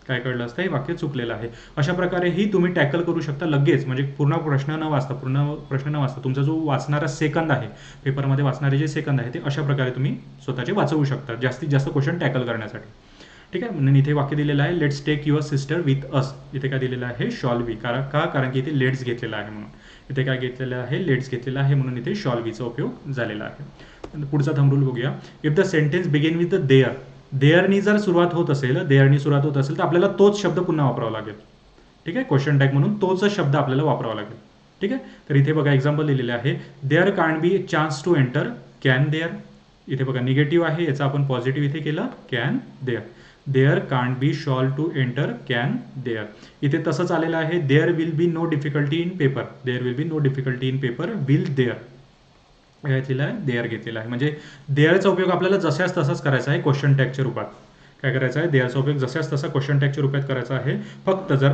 काय कळलं असतं, हे वाक्य चुकलेलं आहे. अशा प्रकारेही तुम्ही टॅकल करू शकता लगेच, म्हणजे पूर्ण प्रश्न न वाचता तुमचा जो वाचणारा सेकंद आहे, पेपरमध्ये वाचणारे जे सेकंद आहे ते अशा प्रकारे तुम्ही स्वतःचे वाचवू शकता जास्तीत जास्त क्वेश्चन टॅकल करण्यासाठी. ठीक आहे. म्हणून इथे वाक्य दिलेलं आहे, let's take your sister with us. इथे काय दिलेलं आहे, शॉल बी. कारण की इथे लेट्स घेतलेला आहे म्हणून. इथे काय घेतलेलं आहे, लेट्स घेतलेला आहे म्हणून इथे शॉल बीचा उपयोग झालेला आहे. पुढचा थंब रूल बघूया. If the sentence begin with the there, देअरनी जर सुरुवात होत असेल, तर आपल्याला तोच शब्द पुन्हा वापरावा लागेल. ठीक आहे, क्वेश्चन टॅग म्हणून तोच शब्द आपल्याला वापरावा लागेल. ठीक आहे. तर इथे बघा एक्झाम्पल दिलेले आहे, there can't be chance to enter, can there. इथे बघा निगेटिव्ह आहे, याचा आपण पॉझिटिव्ह इथे केलं, can there. There can't be shall to enter, can there. इथे तसंच आलेलं आहे, there will be no difficulty in paper, there will be no difficulty in paper, will there घेतलेला आहे, देअर घेतलेला आहे. म्हणजे देअरचा उपयोग आपल्याला जशाच तसाच करायचा आहे क्वेश्चन टॅगच्या रूपात. काय करायचं आहे, देअरचा उपयोग जशाच तसा क्वेश्चन टॅगच्या रूपात करायचा आहे. फक्त जर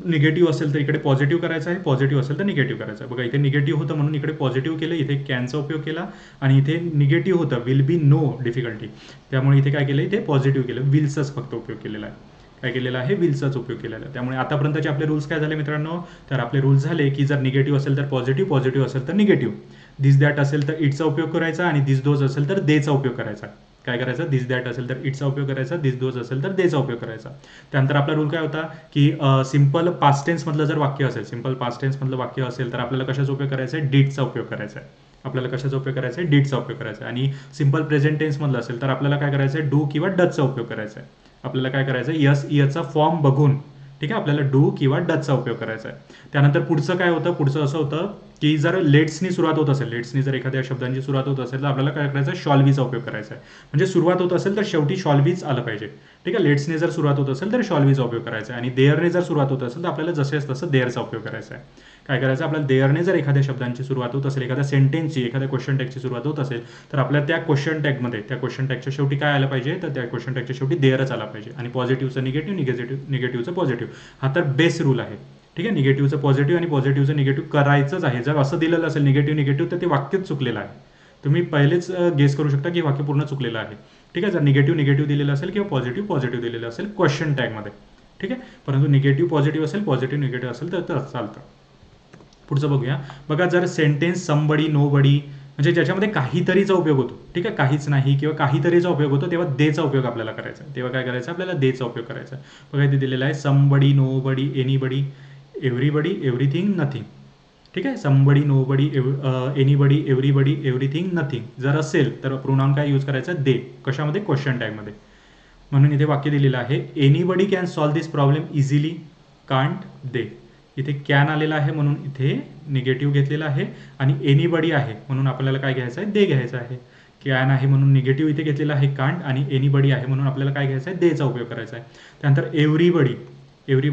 निगेटिव्ह असेल तर इकडे पॉझिटिव्ह करायचं आहे, पॉझिटिव्ह असेल तर निगेटिव्ह करायचं आहे. बघा, इथे निगेटिव्ह होतं म्हणून इकडे पॉझिटिव्ह केलं, इथे कॅनचा उपयोग केला. आणि इथे निगेटिव्ह होतं, विल बी नो डिफिकल्टी, त्यामुळे इथे काय केलं, इथे पॉझिटिव्ह केलं, विलचाच फक्त उपयोग केलेला आहे. काय केलेला आहे, विलचाच उपयोग केलेला आहे. त्यामुळे आतापर्यंतचे आपले रूल्स काय झाले मित्रांनो, तर आपले रूल्स झाले की जर निगेटिव्ह असेल तर पॉझिटिव्ह, पॉझिटिव्ह असेल तर निगेटिव्ह. दिस दॅट असेल तर इटचा उपयोग करायचा आणि दिस दोज असेल तर देचा उपयोग करायचा. काय करायचं, दिस दॅट असेल तर इटचा उपयोग करायचा, दिस दोज असेल तर देचा उपयोग करायचा. त्यानंतर आपला रूल काय होता की सिंपल पास्ट टेन्स मधलं जर वाक्य असेल, सिंपल पास्ट टेन्स मधलं वाक्य असेल तर आपल्याला कशाचा उपयोग करायचा आहे, डिडचा उपयोग करायचा आहे. आपल्याला कशाचा उपयोग करायचा आहे, डिडचा उपयोग करायचा आहे. आणि सिंपल प्रेझेंट टेन्स मधलं असेल तर आपल्याला काय करायचं आहे, डू किंवा डचचा उपयोग करायचा आहे. आपल्याला काय करायचं आहे, यस इयरचा फॉर्म बघून, ठीक आहे, आपल्याला डू किंवा डचचा उपयोग करायचा आहे. त्यानंतर पुढचं काय होतं, पुढचं असं होतं की जर लेट्सनी सुरुवात होत असेल, लेट्सनी जर एखाद्या शब्दांची सुरुवात होत असेल तर आपल्याला काय करायचं आहे, शॉल्वीचा उपयोग करायचा आहे. म्हणजे सुरुवात होत असेल तर शेवटी शॉल्वीच आलं पाहिजे. ठीक आहे, लेट्सने जर सुरुवात होत असेल तर शॉल्वीचा उपयोग करायचा आहे. आणि देअरने जर सुरुवात होत असेल तर आपल्याला जसेच तसं देअरचा उपयोग करायचा आहे. काय करायचं, आपल्याला देअरने जर एखाद्या शब्दांची सुरुवात होत असेल, एखाद्या सेंटेन्सची, एखाद्या क्वेश्चन टॅगची सुरुवात होत असेल तर आपल्याला त्या क्वेश्चन टॅगमध्ये, त्या क्वेश्चन टॅगच्या शेवटी काय आलं पाहिजे, तर त्या क्वेश्चन टॅगच्या शेवटी देअरच आला पाहिजे. आणि पॉझिटिव्हचं निगेटिव्ह, निगेटिव्हचं पॉझिटिव्ह, हा तर बेस रूल आहे. ठीक आहे, निगेटिव्हचं पॉझिटिव्ह आणि पॉझिटिव्हचं निगेटिव्ह करायचंच आहे. जर असं दिलेलं असेल निगेटिव्ह तर ते वाक्यच चुकलेलं आहे. तुम्ही पहिलेच गेस करू शकता की वाक्य पूर्ण चुकलेलं आहे. ठीक आहे, जर निगेटिव्ह दिलेलं असेल किंवा पॉझिटिव्ह दिलेलं असेल क्वेश्चन टॅगमध्ये. ठीक आहे, परंतु निगेटिव्ह पॉझिटिव्ह असेल, पॉझिटिव्ह निगेटिव्ह असेल तर चालतं. पुढचं बघूया. बघा, जर सेंटेन्स समबडी नोबडी म्हणजे ज्याच्यामध्ये काहीतरीचा उपयोग होतो, ठीक आहे, काहीच नाही किंवा काहीतरीचा उपयोग होतो, तेव्हा देचा उपयोग आपल्याला करायचा आहे. तेव्हा काय करायचं, आपल्याला देचा उपयोग करायचा आहे. बघा इथे दिलेला आहे somebody nobody anybody everybody everything nothing. ठीक आहे, somebody nobody anybody everybody everything nothing. जर असेल तर प्रोनाउन काय यूज करायचं, दे. कशामध्ये, क्वेश्चन टॅगमध्ये. म्हणून इथे वाक्य दिलेलं आहे, anybody can solve this problem easily, can't दे. इथे कॅन आलेला आहे म्हणून इथे निगेटिव्ह घेतलेला आहे आणि एनीबडी आहे म्हणून आपल्याला काय घ्यायचं आहे, दे घ्यायचं आहे. कॅन आहे म्हणून निगेटिव्ह इथे घेतलेला आहे कांट आणि एनीबडी आहे म्हणून आपल्याला काय घ्यायचं आहे, देचा उपयोग करायचा आहे. त्यानंतर एव्हरीबडी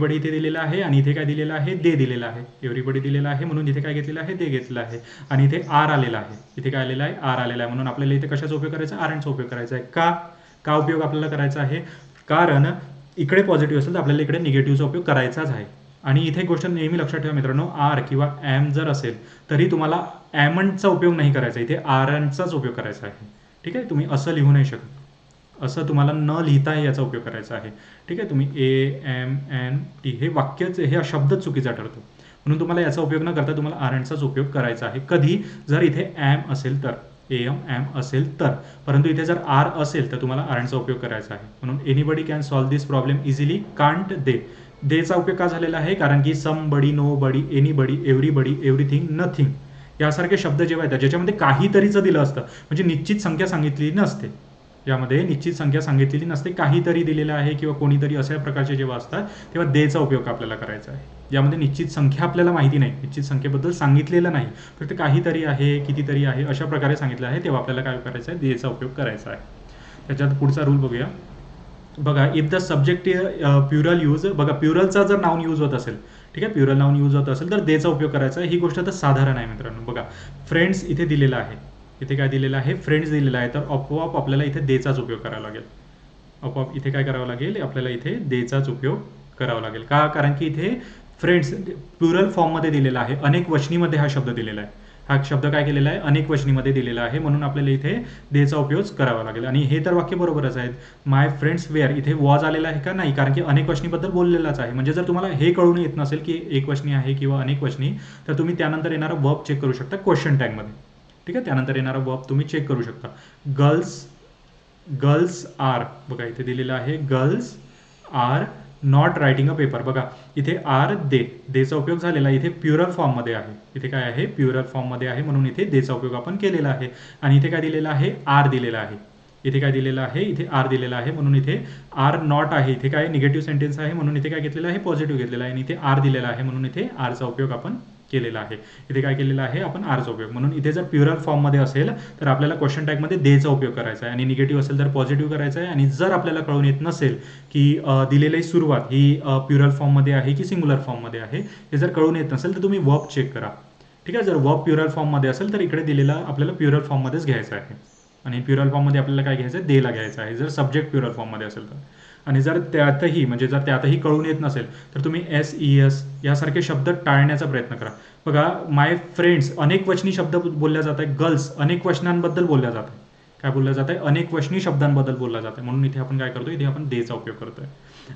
इथे दिलेला आहे आणि इथे काय दिलेलं आहे, दे दिलेला आहे. एव्हरीबडी दिलेला आहे म्हणून इथे काय घेतलेलं आहे, दे घेतलेलं आहे. आणि इथे आर आलेला आहे, इथे काय आलेला आहे, आर आलेला आहे म्हणून आपल्याला इथे कशाचा उपयोग करायचा, आर एनचा उपयोग करायचा आहे. का उपयोग आपल्याला करायचा आहे, कारण इकडे पॉझिटिव्ह असेल तर आपल्याला इकडे निगेटिव्हचा उपयोग करायचाच आहे. आणि इथे एक गोष्ट नेहमी लक्षात ठेवा मित्रांनो, आर किंवा एम जर असेल तरी तुम्हाला एमनचा उपयोग नाही करायचा, इथे आर एनचाच उपयोग करायचा आहे. ठीक आहे, तुम्ही असं लिहू नाही शकत, असं तुम्हाला न लिहिताही याचा उपयोग करायचा आहे. ठीक आहे, तुम्ही AMNT हे वाक्यच, हे शब्दच चुकीचा ठरतो म्हणून तुम्हाला याचा उपयोग न करता तुम्हाला आर एनचाच उपयोग करायचा आहे. कधी, जर इथे एम असेल तर, एम असेल तर. परंतु इथे जर आर असेल तर तुम्हाला आर एनचा उपयोग करायचा आहे. म्हणून anybody can solve this problem easily, can't they. देचा उपयोग का झालेला आहे, कारण की somebody nobody anybody everybody everything nothing यासारखे शब्द जेव्हा येतात ज्याच्यामध्ये काहीतरीचं दिलं असतं, म्हणजे निश्चित संख्या सांगितलेली नसते, यामध्ये निश्चित संख्या सांगितलेली नसते, काहीतरी दिलेलं आहे किंवा कोणीतरी अशा प्रकारचे जेव्हा असतात तेव्हा देचा उपयोग आपल्याला करायचा आहे. यामध्ये निश्चित संख्या आपल्याला माहिती नाही, निश्चित संख्येबद्दल सांगितलेलं नाही, फक्त काहीतरी आहे, कितीतरी आहे, अशा प्रकारे सांगितलं आहे, तेव्हा आपल्याला काय करायचं आहे, देचा उपयोग करायचा आहे. त्याच्यात पुढचा रूल बघूया. बघा, if the subject plural use, बघा प्युरलचा जर नाउन यूज होत असेल, ठीक आहे, प्युरल नाउन यूज होत असेल तर देचा उपयोग करायचा आहे. ही गोष्ट तर साधारण आहे मित्रांनो. बघा, फ्रेंड्स इथे दिलेला आहे, इथे काय दिलेलं आहे, फ्रेंड्स दिलेला आहे, तर आपोआप आपल्याला इथे देचाच उपयोग करावा लागेल. आपोआप इथे काय करावं लागेल, आपल्याला इथे देचाच उपयोग करावा लागेल. का, कारण की इथे फ्रेंड्स प्युरल फॉर्ममध्ये दिलेला आहे, अनेक वचनीमध्ये हा शब्द दिलेला आहे. हा शब्द काय केलेला आहे, अनेक वचनीमध्ये दिलेला आहे म्हणून आपल्याला इथे देचा उपयोग करावा लागेल. आणि हे तर वाक्य बरोबरच आहेत. माय फ्रेंड्स वेअर, इथे वॉज आलेला आहे का, नाही, कारण की अनेक वचनीबद्दल बोललेलाच आहे. म्हणजे जर तुम्हाला हे कळून येत नसेल की एक वचनी आहे किंवा अनेक वचनी, तर तुम्ही त्यानंतर येणारा वर्ब चेक करू शकता क्वेश्चन टॅगमध्ये. ठीक आहे, त्यानंतर येणारा वर्ब तुम्ही चेक करू शकता. गर्ल्स आर, बघा इथे दिलेलं आहे, girls are not writing a paper. बघा इथे आर देचा उपयोग झालेला, इथे प्युरल फॉर्ममध्ये आहे, इथे काय आहे, प्युरल फॉर्ममध्ये आहे म्हणून इथे देचा उपयोग आपण केलेला आहे. आणि इथे काय दिलेला आहे, आर दिलेला आहे, इथे काय दिलेलं आहे, इथे आर दिलेला आहे म्हणून इथे आर नॉट आहे, इथे काय निगेटिव्ह सेंटेन्स आहे म्हणून इथे काय घेतलेलं आहे, पॉझिटिव्ह घेतलेला आहे. आणि इथे आर दिलेला आहे म्हणून इथे आरचा उपयोग आपण केलेला आहे. इथे काय केलेला आहे, आपण आरचा उपयोग. म्हणून इथे जर प्युरल फॉर्ममध्ये असेल तर आपल्याला क्वेश्चन टॅगमध्ये देचा उपयोग करायचा आहे आणि निगेटिव्ह असेल तर पॉझिटिव्ह करायचा आहे. आणि जर आपल्याला कळून येत नसेल की दिलेली सुरुवात ही प्युरल फॉर्ममध्ये आहे की सिंग्युलर फॉर्ममध्ये आहे, हे जर कळून येत नसेल तर तुम्ही वर्ब चेक करा. ठीक आहे, जर वर्ब प्युरल फॉर्ममध्ये असेल तर इकडे दिलेला आपल्याला प्युरल फॉर्ममध्येच घ्यायचा आहे आणि प्युरल फॉर्ममध्ये आपल्याला काय घ्यायचं आहे, देला घ्यायचा आहे जर सब्जेक्ट प्युरल फॉर्ममध्ये असेल तर. आणि जर त्यातही कळून येत नसेल तर तुम्ही SES यासारखे शब्द टाळण्याचा प्रयत्न करा. बघा, माय फ्रेंड्स अनेक वचनी शब्द बोलल्या जात आहे, गर्ल्स अनेक वचनांबद्दल बोलल्या जात आहे. काय बोललं जात आहे, अनेक वचनी शब्दांबद्दल बोलला जात आहे, म्हणून इथे आपण काय करतो, इथे आपण देचा उपयोग करतोय.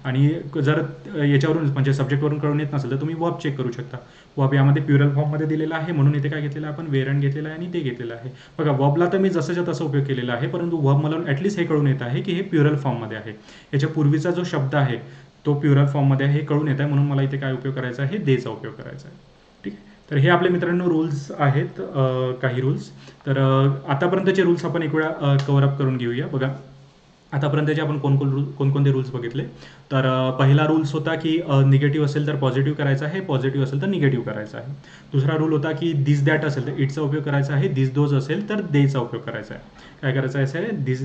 आणि जर याच्यावरून म्हणजे सब्जेक्टवरून कळून येत नसेल तर तुम्ही वर्ब चेक करू शकता. वर्ब यामध्ये प्युरल फॉर्ममध्ये दिलेला आहे, म्हणून इथे काय घेतलेलं आहे आपण, वेरंट घेतलेला आहे आणि ते घेतलेलं आहे. बघा वर्बला तर मी जसंच्या तसा उपयोग केलेला आहे, परंतु वर्ब मला ॲटलीस्ट हे कळून येत आहे की हे प्युरल फॉर्ममध्ये आहे. याच्या पूर्वीचा जो शब्द आहे तो प्युरल फॉर्ममध्ये आहे, हे कळून येत आहे, म्हणून मला इथे काय उपयोग करायचा आहे, देचा उपयोग करायचा आहे. ठीक आहे. तर हे आपले मित्रांनो रूल्स आहेत, काही रूल्स. तर आतापर्यंतचे रूल्स आपण एक वेळा कव्हर अप करून घेऊया. बघा आतापर्यंतचे आपण कोणकोणते रूल्स बघितले. तर पहिला रूल्स होता की निगेटिव्ह असेल तर पॉझिटिव्ह करायचा आहे, पॉझिटिव्ह असेल तर निगेटिव्ह करायचा आहे. दुसरा रूल होता की दिस दॅट असेल तर इटचा उपयोग करायचा आहे, दिस दोज असेल तर देचा उपयोग करायचा आहे. काय करायचं आहे, दिस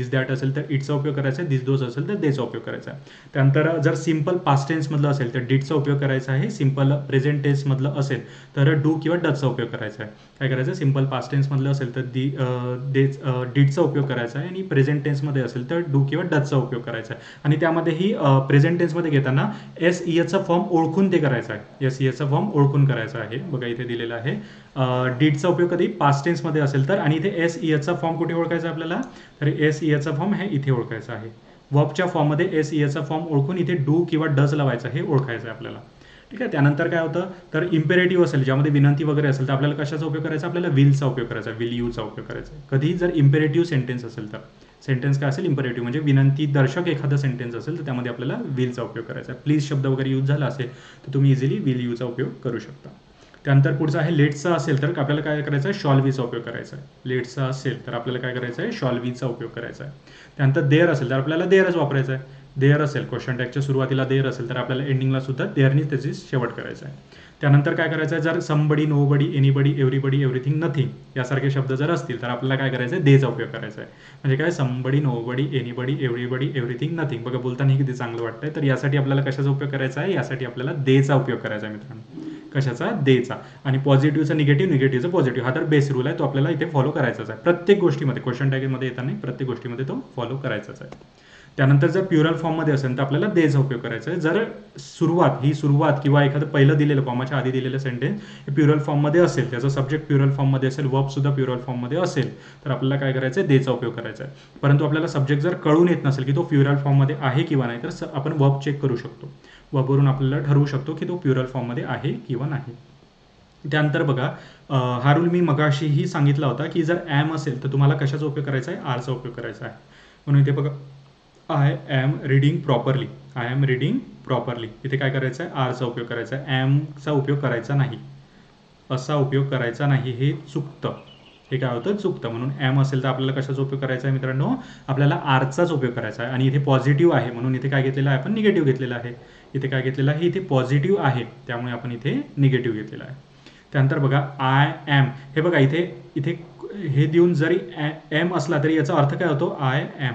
दॅट असेल तर इटचा उपयोग करायचा आहे, दिस दोज असेल तर देचा उपयोग करायचा आहे. त्यानंतर जर सिम्पल पास्ट टेन्समधलं असेल तर डिडचा उपयोग करायचा आहे, सिम्पल प्रेझेंट टेन्समधलं असेल तर डू किंवा डचचा उपयोग करायचा आहे. काय करायचं, सिम्पल पास्ट टेन्समधलं असेल तर डिडचा उपयोग करायचा आहे, आणि प्रेझेंट टेन्समध्ये असेल तर डू किंवा डचचा उपयोग करायचा आहे. आणि त्यामध्येही प्रेझेंट टेन्समध्ये घेताना एस ईएचा फॉर्म ओळखून ते करायचा आहे, एस ईएचा फॉर्म ओळखून करायचा आहे. बघा इथे दिलेला आहे. डीडचा उपयोग कधी पास्ट टेन्समध्ये असेल तर, आणि इथे एस ईएचा फॉर्म कुठे ओळखायचा आपल्याला, तर एस ईएचा फॉर्म हे इथे ओळखायचा आहे. वर्बच्या फॉर्ममध्ये एस ईएचा फॉर्म ओळखून इथे डू किंवा डच लावायचा, हे ओळखायचं आहे आपल्याला. ठीक आहे. त्यानंतर काय होतं, तर इम्पेरेटिव्ह असेल ज्यामध्ये विनंती वगैरे असेल तर आपल्याला कशाचा उपयोग करायचा, आपल्याला विलचा उपयोग करायचा, विल यूचा उपयोग करायचा. कधी जर इम्पेरेटिव्ह सेंटेन्स असेल तर, सेंटेन्स काय असेल, इम्पेरेटिव्ह म्हणजे विनंती दर्शक एखादा सेंटेन्स असेल तर त्यामध्ये आपल्याला विलचा उपयोग करायचा. प्लीज शब्द वगैरे यूज झाला असेल तर तुम्ही इझिली विल यूचा उपयोग करू शकता. त्यानंतर पुढचा आहे लेट्सचा असेल तर आपल्याला काय करायचं आहे, शॉल वीचा उपयोग करायचा आहे. लेट्सचा असेल तर आपल्याला काय करायचं आहे, शॉल वीचा उपयोग करायचा आहे. त्यानंतर देअर असेल तर आपल्याला देअरच वापरायचा आहे. देअर असेल, क्वेश्चन टॅगच्या सुरुवातीला देअर असेल तर आपल्याला एंडिंगला सुद्धा देअरनीच त्याची शेवट करायचा आहे. त्यानंतर काय करायचं आहे, जर somebody, nobody, anybody, everybody, everything, nothing यासारखे शब्द जर असतील तर आपल्याला काय करायचं आहे, देचा उपयोग करायचा आहे. म्हणजे काय, somebody, nobody, anybody, everybody, everything, nothing. बघा बोलताना किती चांगलं वाटतंय. तर यासाठी आपल्याला कशाचा उपयोग करायचा आहे, यासाठी आपल्याला देचा उपयोग करायचा आहे मित्रांनो. कशाचा, देचा. आणि पॉझिटिव्हचा निगेटिव्ह, निगेटिव्हचा पॉझिटिव्ह, हा तर बेस रूल आहे, तो आपल्याला इथे फॉलो करायचाच आहे. प्रत्येक गोष्टीमध्ये, क्वेश्चन टॅगमध्ये येताना प्रत्येक गोष्टीमध्ये तो फॉलो करायचाच आहे. त्यानंतर जर प्युरल फॉर्ममध्ये असेल तर आपल्याला देचा उपयोग करायचा आहे. जर सुरुवात किंवा एखादं पहिलं दिलेलं कॉमाच्या आधी दिलेलं सेंटेन्स हे प्युरल फॉर्ममध्ये असेल, त्याचा सब्जेक्ट प्युरल फॉर्ममध्ये असेल, वर्ब सुद्धा प्युरल फॉर्ममध्ये असेल तर आपल्याला काय करायचं आहे, देचा उपयोग करायचा आहे. परंतु आपल्याला सब्जेक्ट जर कळून येत नसेल की तो प्युरल फॉर्ममध्ये आहे किंवा नाही तर आपण वर्ब चेक करू शकतो. वर्बवरून आपल्याला ठरवू शकतो की तो प्युरल फॉर्ममध्ये आहे किंवा नाही. त्यानंतर बघा, हा रूल मी मगाशीही सांगितला होता की जर ॲम असेल तर तुम्हाला कशाचा उपयोग करायचा आहे, आरचा उपयोग करायचा आहे. म्हणून इथे बघा, I am reading properly, I am reading properly, इथे काय करायचं आहे, आरचा उपयोग करायचा आहे. ॲमचा उपयोग करायचा नाही, असा उपयोग करायचा नाही, हे चुकतं. हे काय होतं, चुकतं. म्हणून ॲम असेल तर आपल्याला कशाचा उपयोग करायचा आहे मित्रांनो, आपल्याला आरचाच उपयोग करायचा आहे. आणि इथे पॉझिटिव्ह आहे म्हणून इथे काय घेतलेलं आहे आपण, निगेटिव्ह घेतलेलं आहे. इथे काय घेतलेलं आहे, इथे पॉझिटिव्ह आहे त्यामुळे आपण इथे निगेटिव्ह घेतलेलं आहे. त्यानंतर बघा, आय ॲम, हे बघा इथे इथे हे देऊन जरी एम असला तरी याचा अर्थ काय होतो, आय ॲम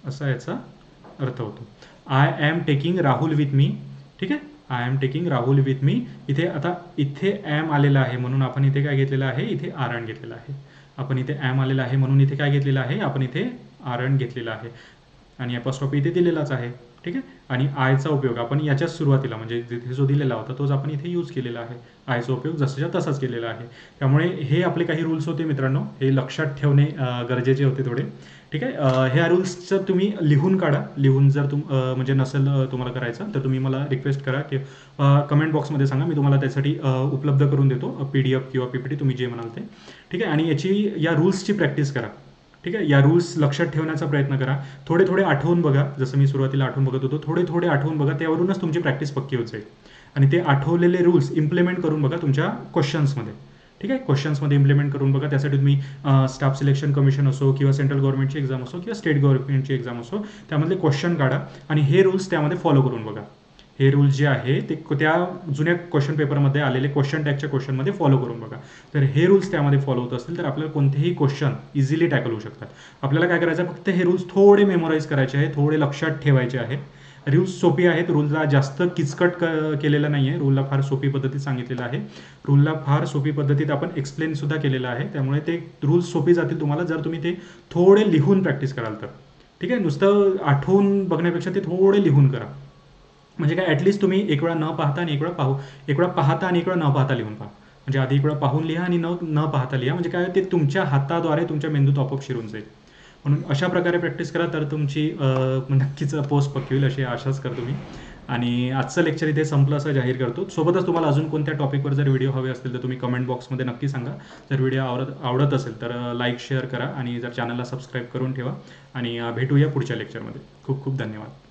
असा याचा अर्थ होतो. I am taking Rahul with me. ठीक आहे, I am taking Rahul with me. इथे आता इथे ॲम आलेला आहे म्हणून आपण इथे काय घेतलेलं आहे, इथे आरण घेतलेलं आहे. आपण इथे ॲम आलेला आहे म्हणून इथे काय घेतलेलं आहे, आपण इथे आरण घेतलेलं आहे. आणि अपॉस्ट्रॉफी इथे दिलेलाच आहे. ठीक आहे. आणि आयचा उपयोग आपण याच्याच सुरुवातीला म्हणजे जिथे जो दिलेला होता तोच आपण इथे यूज केलेला आहे. आयचा उपयोग जसाच्या तसाच केलेला आहे. त्यामुळे हे आपले काही रूल्स होते मित्रांनो, हे लक्षात ठेवणे गरजेचे होते थोडे. ठीक आहे. ह्या रूल्सचं तुम्ही लिहून काढा. लिहून जर म्हणजे नसेल तुम्हाला करायचं तर तुम्ही मला रिक्वेस्ट करा की कमेंट बॉक्समध्ये सांगा, मी तुम्हाला त्यासाठी उपलब्ध करून देतो PDF किंवा PPT, तुम्ही जे म्हणाल ते. ठीक आहे. आणि या रूल्सची प्रॅक्टिस करा. ठीक आहे. या रूल्स लक्षात ठेवण्याचा प्रयत्न करा. थोडे थोडे आठवून बघा, जसं मी सुरुवातीला आठवून बघत होतो, थोडे थोडे आठवून बघा, त्यावरूनच तुमची प्रॅक्टिस पक्की होत जाईल. आणि ते आठवलेले रूल्स इम्प्लिमेंट करून बघा तुमच्या क्वेश्चन्समध्ये. ठीक आहे. क्वेश्चन्समध्ये इम्प्लिमेंट करून बघा. त्यासाठी तुम्ही स्टाफ सिलेक्शन कमिशन असो किंवा सेंट्रल गव्हर्नमेंटची एक्झाम असो किंवा स्टेट गव्हर्नमेंटची एक्झाम असो, त्यामधले क्वेश्चन काढा आणि हे रूल्स त्यामध्ये फॉलो करून बघा. हे रूल्स जे आहे ते त्या जुन्या क्वेश्चन पेपरमध्ये आलेले क्वेश्चन टॅगच्या क्वेश्चनमध्ये फॉलो करून बघा. तर हे रूल्स त्यामध्ये फॉलो होत असतील तर आपल्याला कोणतेही क्वेश्चन इझिली टॅकल होऊ शकतात. आपल्याला काय करायचं, फक्त हे रूल्स थोडे मेमोराईज करायचे आहे, थोडे लक्षात ठेवायचे आहे. रूल्स सोपी आहेत, रूलला जास्त किचकट केलेलं नाही आहे, रूलला फार सोपी पद्धतीत सांगितलेलं आहे. रूलला फार सोपी पद्धतीत आपण एक्सप्लेन सुद्धा केलेलं आहे. त्यामुळे ते रूल्स सोपी जातील तुम्हाला जर तुम्ही ते थोडे लिहून प्रॅक्टिस कराल तर. ठीक आहे. नुसतं आठवून बघण्यापेक्षा ते थोडे लिहून करा. म्हणजे काय, ॲटलिस्ट तुम्ही एक वेळा न पाहता आणि एक वेळा पाहता आणि एक वेळा न पाहता लिहून पहा. म्हणजे आधी इकडं पाहून लिहा आणि न न पाहता लिहा, म्हणजे काय ते तुमच्या हाताद्वारे तुमच्या मेंदूत आपोआप शिरून जाईल. म्हणून अशा प्रकारे प्रॅक्टिस करा, तर तुमची नक्कीच पोस्ट पक्की होईल अशी आशाच करतो मी. आणि आजचं लेक्चर इथे संपलं असं जाहीर करतो. सोबतच तुम्हाला अजून कोणत्या टॉपिकवर जर व्हिडिओ हवे असतील तर तुम्ही कमेंट बॉक्समध्ये नक्की सांगा. जर व्हिडिओ आवडत असेल तर लाईक शेअर करा आणि जर चॅनलला सबस्क्राईब करून ठेवा. आणि भेटूया पुढच्या लेक्चरमध्ये. खूप खूप धन्यवाद.